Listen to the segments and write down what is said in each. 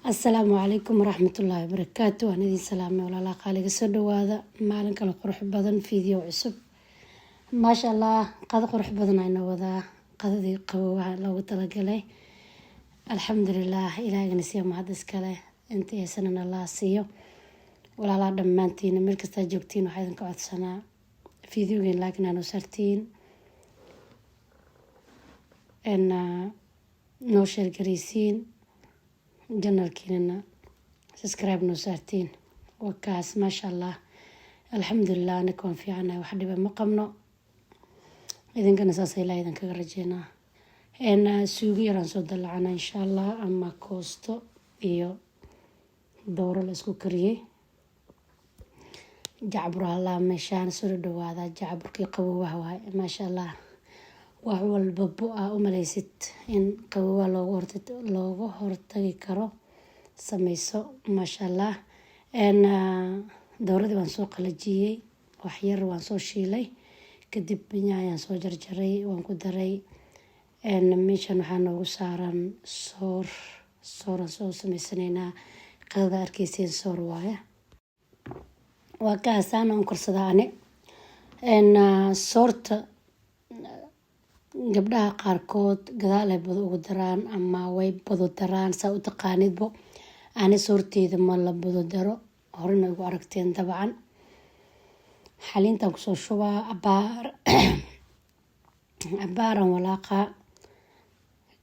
السلام عليكم ورحمة الله وبركاته. أنا دي سلامة ولا لا قالي قصدوا هذا ما لك القرح بدن فيديو عصب ما شاء الله قد قرح بدن عنا وذا قد ذي قوة لو تلقى الحمد لله إلهي نسيه ما هذا سكله أنت يا سنة الله سيو ولا لا دمانتين ملك استجوبتين وحيدن قعد سنة فيديو جين لكن أنا سرتين إن نوشر جريسين جنال كيننا سبسكرايب نوسارتين وكاس ما شاء الله الحمد لله نكون في عنا وحد بمقامنا إذن كان أساسا إلا إذن كغرجينا إن سوقي رانسود العنا إن شاء الله أما كوستو إيو دورو الاسكو كريه جعبرها الله مشان سوري دوادا جعبركي قووه ما شاء الله وهو الببوء أمليست إن قوة لوغو هورتاقي كارو سميسو ما شاء الله إن دوردي وانسو قلجيي وحير وانسو شيلي كدب بنيايان سو جرجري وانكو داري إن ميشان وحانوغو ساران سوران سو سميسانينا قلدا أركيسين سور وايا وكاسان انكر صداني إن سورت gabdhaha qaarkood gadaal ay bado ugu daraan ama way bado daraan saa u taqaanidbo ani soorteeda ma la bado daro horena ugu aragteen dabcan xalintan kusoo shubaa abaaran walaaqa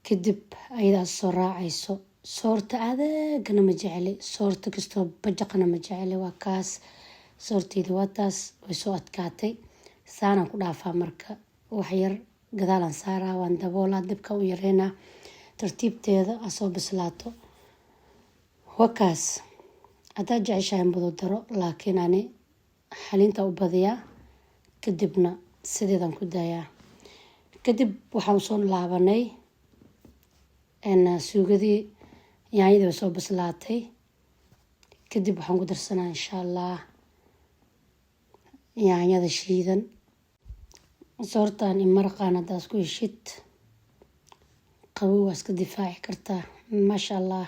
kadib ayadaas soo raacayso soorta adeegana ma jeceli soorta kastoo bajaqana ma jeceli waa kaas soorteeda waa taas way soo adkaatay saanaan ku dhaafaa marka waxyar gadaalan saaraa waan daboolaa dibka u yareynaa tartiibteeda asoo bislaato wakaas haddaad jeceshahay in bado daro laakiin ani xalinta u badiyaa kadibna sideedan ku dayaa kadib waxaan soo laabanay suugadii yaanyadii way soo bislaatay kadib waxaan ku darsanaa insha allah yaanyada shiidan soortaan in maraqaan haddaad ku heshid qabow waa iska difaaci kartaa maasha allah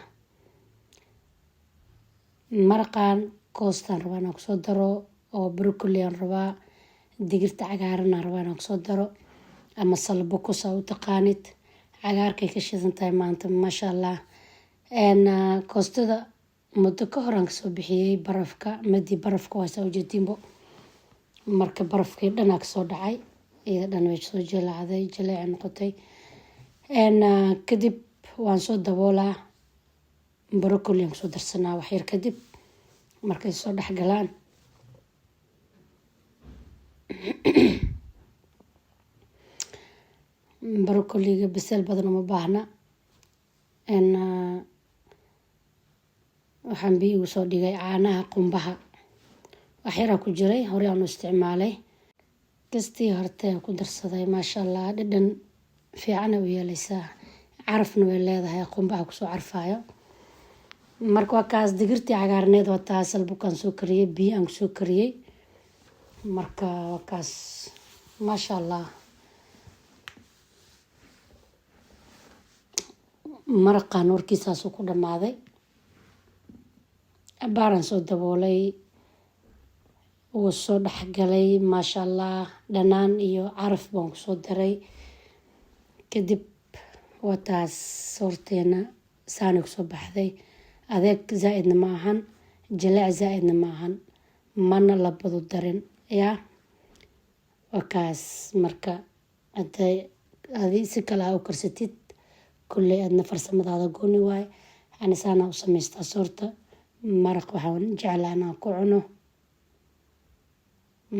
maraqaan koostaan rabaa inaan kusoo daro oo broccoli aan rabaa digirta cagaaran aan rabaa inaan kusoo daro ama salbukus aa u taqaanid cagaarkay ka shidan tahay maanta maasha allah koostada muddo ka hor aan kasoo bixiyey barafka madii barafka waa saa ujeediinbo marka barafkii dhanaa kasoo dhacay iyada dhan way soo jilacday jaleec noqotay kadib waan soo daboolaa broccoli aan kusoo darsanaa waxyar kadib markay soo dhex galaan broccoliga biseel badan uma baahna waxaan biyo ugu soo dhigay caanaha qumbaha waxyaraa ku jiray hore aan u isticmaalay kastii hortee ku darsaday maasha allah dhadhan fiican u yeelaysaa carafna way leedahay qumbaha kusoo carfaayo marka waa kaas digirtii cagaarneed waa taas salbukaan soo kariyey biyo aan kusoo kariyey marka waa kaas maasha allah maraqaan warkiisaasuu ku dhammaaday abaaraan soo daboolay wuu soo dhexgalay maasha allah dhanaan iyo caraf baan kusoo daray kadib waa taas soorteena saanay kusoo baxday adeeg zaa-idna ma ahan jaleec zaa-idna ma ahan mana la bado darin yaa waa kaas marka haday adi si kale aa u karsatid kulley aadna farsamadaada gooni waaye ani saanaa u samaystaa soorta maraq waxaan jeclaa inaan ku cuno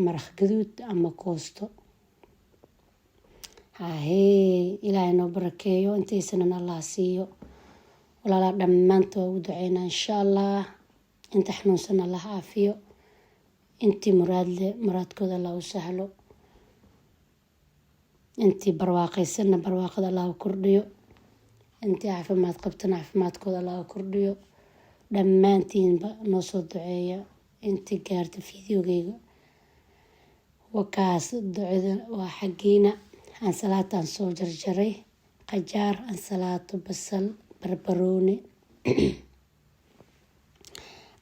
maraq gaduud ama koosto hahee ilaahay noo barakeeyo intaysanan allah siiyo walaalaa dhammaanta waa ugu duceynaa insha allah inta xanuunsan allah caafiyo intii muraadle muraadkooda allah u sahlo intii barwaaqaysanna barwaaqada allah u kordhiyo intii caafimaad qabtana caafimaadkooda allah u kordhiyo dhammaantiinba noo soo duceeya intii gaarta fideogeyga wakaas ducada waa xagiina ansalaataan soo jarjaray qajaar ansalaato basal barbarooni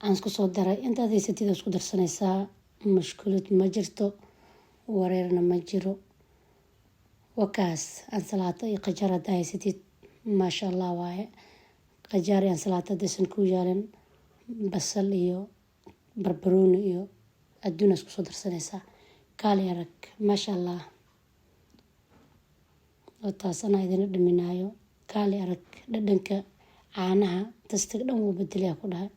aan isku soo daray. Intaad haysatid isku darsanaysaa, mushkilad ma jirto, wareerna ma jiro. wakaas ansalaato iyo qajaar haddaa haysatid maasha allah waaye. qajaar iyo ansalaato haddaysan ku yaalin, basal iyo barbarooni iyo adduun isku soo darsanaysaa. kaali arag maasha allah. taas anaa idin dhaminaayo. kaali arag dhadhanka caanaha tastiga dhan wuu bedelayaa ku dhahay.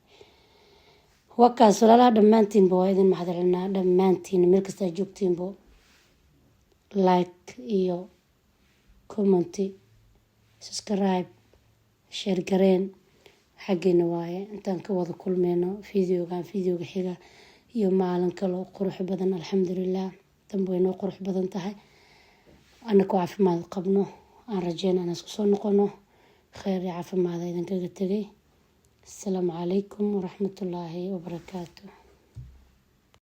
wakaas walaalaha dhammaantiinba waa idin mahadcelinaa, dhammaantiin meel kasta aad joogtiinbo. like iyo comment, subscribe, share gareen xaggeena waaye. intaan ka wada kulmeyno videoga xiga iyo maalin kale oo qurux badan. alxamdulilah danba way noo qurux badan tahay. anakoo caafimaad qabno aan rajeyna inaan isku soo noqono. kheyr iyo caafimaad idinkaga tegay. asalaamu calaykum waraxmatullaahi wabarakaatu.